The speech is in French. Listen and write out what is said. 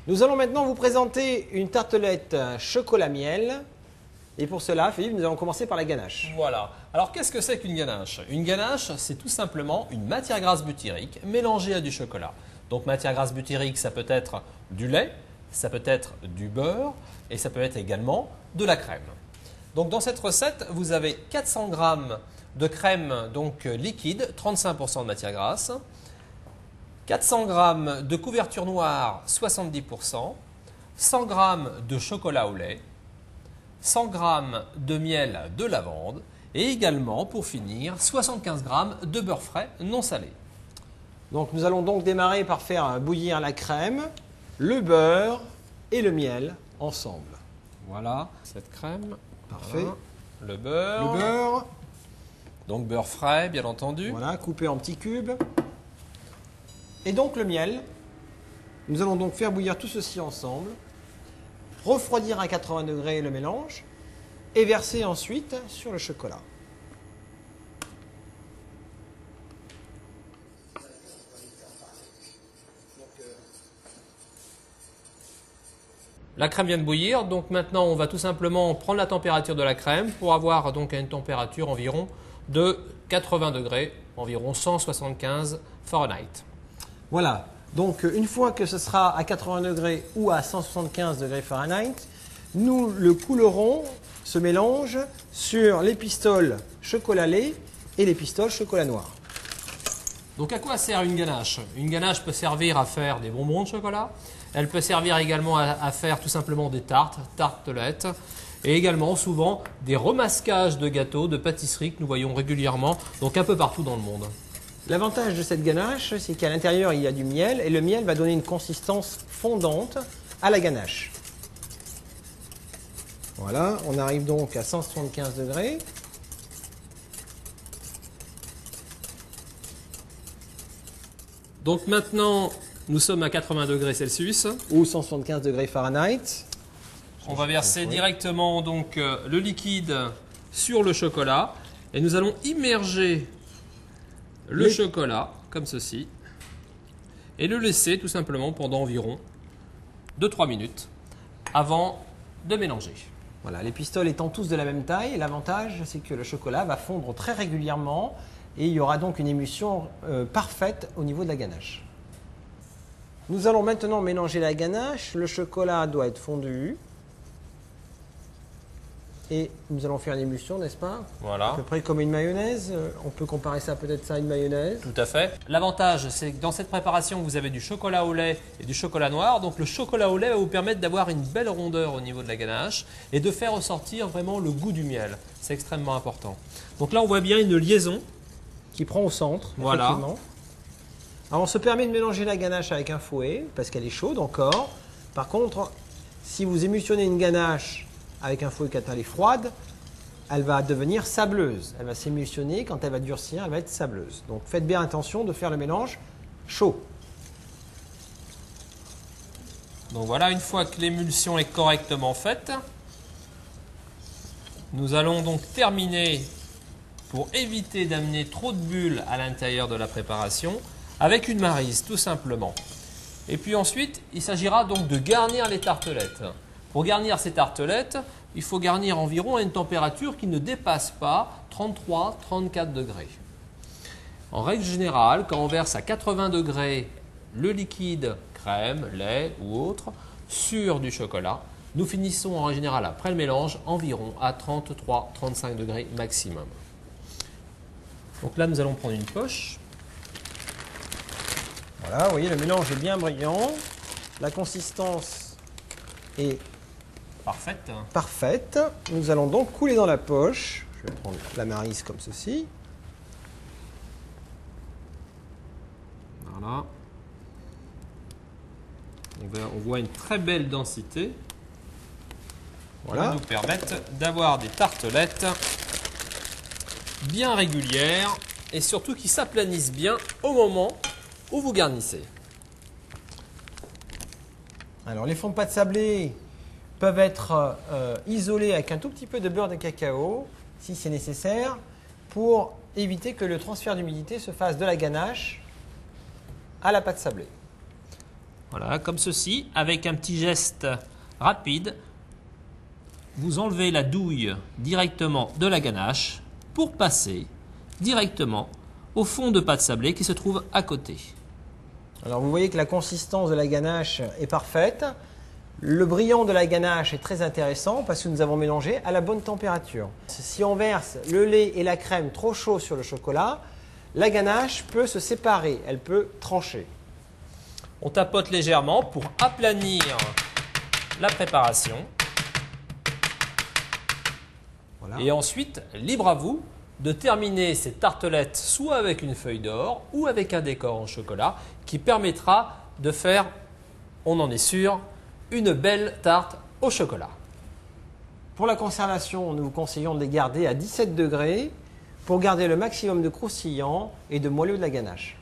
Nous allons maintenant vous présenter une tartelette chocolat-miel. Et pour cela, Philippe, nous allons commencer par la ganache. Voilà. Alors, qu'est-ce que c'est qu'une ganache? Une ganache, c'est tout simplement une matière grasse butyrique mélangée à du chocolat. Donc, matière grasse butyrique, ça peut être du lait, ça peut être du beurre et ça peut être également de la crème. Donc, dans cette recette, vous avez 400 g de crème donc, liquide, 35% de matière grasse, 400 g de couverture noire, 70%, 100 g de chocolat au lait, 100 g de miel de lavande et également, pour finir, 75 g de beurre frais non salé. Donc nous allons donc démarrer par faire bouillir la crème, le beurre et le miel ensemble. Voilà, cette crème. Parfait. Voilà. Le beurre. Le beurre. Donc beurre frais, bien entendu. Voilà, coupé en petits cubes. Et donc le miel. Nous allons donc faire bouillir tout ceci ensemble. Refroidir à 80 degrés le mélange et verser ensuite sur le chocolat. La crème vient de bouillir, donc maintenant on va tout simplement prendre la température de la crème pour avoir donc une température environ de 80 degrés, environ 175 Fahrenheit. Voilà, donc une fois que ce sera à 80 degrés ou à 175 degrés Fahrenheit, nous le coulerons, ce mélange, sur les pistoles chocolat lait et les pistoles chocolat noir. Donc à quoi sert une ganache? Une ganache peut servir à faire des bonbons de chocolat. Elle peut servir également à faire tout simplement des tartelettes et également souvent des remasquages de gâteaux, de pâtisseries que nous voyons régulièrement, donc un peu partout dans le monde. L'avantage de cette ganache, c'est qu'à l'intérieur il y a du miel et le miel va donner une consistance fondante à la ganache. Voilà, on arrive donc à 175 degrés. Donc maintenant, nous sommes à 80 degrés Celsius. Ou 175 degrés Fahrenheit. On va verser directement donc le liquide sur le chocolat et nous allons immerger le chocolat comme ceci et le laisser tout simplement pendant environ 2-3 minutes avant de mélanger. Voilà, les pistoles étant tous de la même taille, l'avantage c'est que le chocolat va fondre très régulièrement et il y aura donc une émulsion parfaite au niveau de la ganache. Nous allons maintenant mélanger la ganache, le chocolat doit être fondu et nous allons faire une émulsion, n'est-ce pas? Voilà. À peu près comme une mayonnaise, on peut comparer ça peut-être à une mayonnaise. Tout à fait. L'avantage, c'est que dans cette préparation, vous avez du chocolat au lait et du chocolat noir. Donc le chocolat au lait va vous permettre d'avoir une belle rondeur au niveau de la ganache et de faire ressortir vraiment le goût du miel. C'est extrêmement important. Donc là, on voit bien une liaison qui prend au centre, voilà. Effectivement. Alors on se permet de mélanger la ganache avec un fouet parce qu'elle est chaude encore. Par contre, si vous émulsionnez une ganache avec un fouet quand elle est froide, elle va devenir sableuse. Elle va s'émulsionner, quand elle va durcir, elle va être sableuse. Donc faites bien attention de faire le mélange chaud. Donc voilà, une fois que l'émulsion est correctement faite, nous allons donc terminer, pour éviter d'amener trop de bulles à l'intérieur de la préparation, avec une maryse tout simplement. Et puis ensuite, il s'agira donc de garnir les tartelettes. Pour garnir ces tartelettes, il faut garnir environ à une température qui ne dépasse pas 33-34 degrés. En règle générale, quand on verse à 80 degrés le liquide, crème, lait ou autre, sur du chocolat, nous finissons en général après le mélange environ à 33-35 degrés maximum. Donc là, nous allons prendre une poche. Voilà, vous voyez, le mélange est bien brillant. La consistance est parfaite. Nous allons donc couler dans la poche. Je vais prendre la maryse comme ceci. Voilà. On voit une très belle densité. Voilà. Qui va nous permettre d'avoir des tartelettes bien régulières et surtout qui s'aplanissent bien au moment où vous garnissez. Alors les fonds de pâte sablée peuvent être isolés avec un tout petit peu de beurre de cacao si c'est nécessaire pour éviter que le transfert d'humidité se fasse de la ganache à la pâte sablée. Voilà, comme ceci, avec un petit geste rapide, vous enlevez la douille directement de la ganache pour passer directement au fond de pâte sablée qui se trouve à côté. Alors vous voyez que la consistance de la ganache est parfaite. Le brillant de la ganache est très intéressant parce que nous avons mélangé à la bonne température. Si on verse le lait et la crème trop chaud sur le chocolat, la ganache peut se séparer, elle peut trancher. On tapote légèrement pour aplanir la préparation. Voilà. Et ensuite, libre à vous de terminer ces tartelettes soit avec une feuille d'or ou avec un décor en chocolat qui permettra de faire, on en est sûr, une belle tarte au chocolat. Pour la conservation, nous vous conseillons de les garder à 17 degrés pour garder le maximum de croustillant et de moelleux de la ganache.